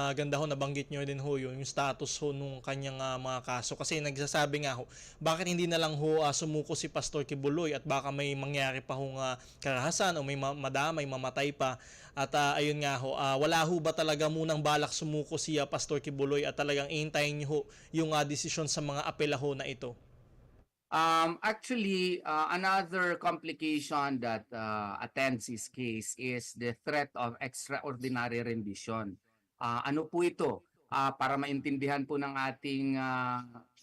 maganda ho nabanggit nyo din ho yung status ho nung kanyang mga kaso kasi nagsasabi nga ho bakit hindi na lang ho sumuko si Pastor Kibuloy at baka may mangyari pa ho karahasan o may madamay, mamatay pa at ayun nga ho, wala ho ba talaga munang balak sumuko si Pastor Kibuloy at talagang ihintayin nyo ho yung desisyon sa mga apela ho na ito? Actually, another complication that attends this case is the threat of extraordinary rendition. Ano po ito? Para maintindihan po ng ating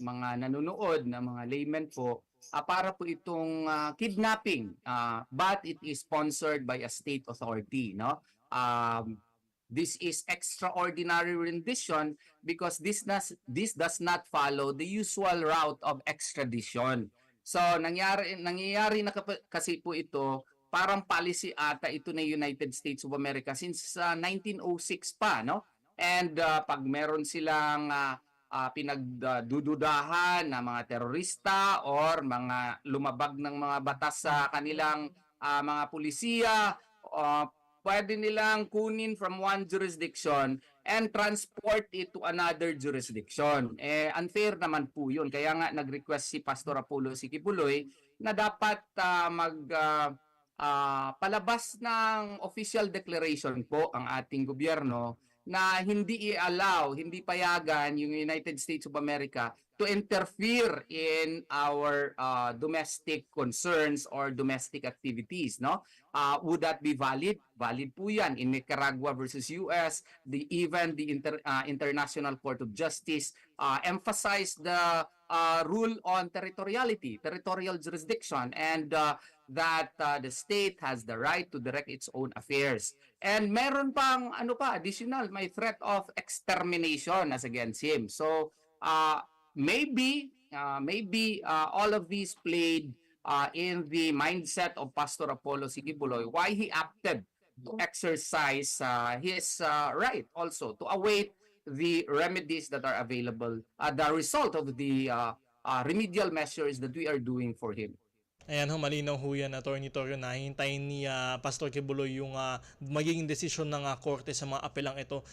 mga nanonood na mga laymen po, para po itong kidnapping, but it is sponsored by a state authority, no? This is extraordinary rendition because this does not follow the usual route of extradition. So nangyayari na kasi po ito, parang policy ata ito ng United States of America since 1906 pa, no? And pag meron silang pinagdududahan na mga terorista or mga lumabag ng mga batas sa kanilang mga pulisiya, pwede nilang kunin from one jurisdiction and transport it to another jurisdiction. Unfair naman po yun. Kaya nga nag-request si Pastor Apollo Sikibuloy na dapat palabas ng official declaration po ang ating gobyerno na hindi i-allow, hindi payagan yung United States of America to interfere in our domestic concerns or domestic activities, no? Would that be valid? Valid po yan in Nicaragua versus US. Even the International Court of Justice emphasized the rule on territoriality, territorial jurisdiction, and that the state has the right to direct its own affairs. And meron pang additional, may threat of extermination as against him. So maybe all of these played in the mindset of Pastor Apollo Sikibuloy, why he acted to exercise his right also to await the remedies that are available, the result of the remedial measures that we are doing for him. Ayan ho, malinaw ho yan, Atty. Torio, na hintayin ni Pastor Kibuloy yung magiging desisyon ng korte sa mga apelang ito.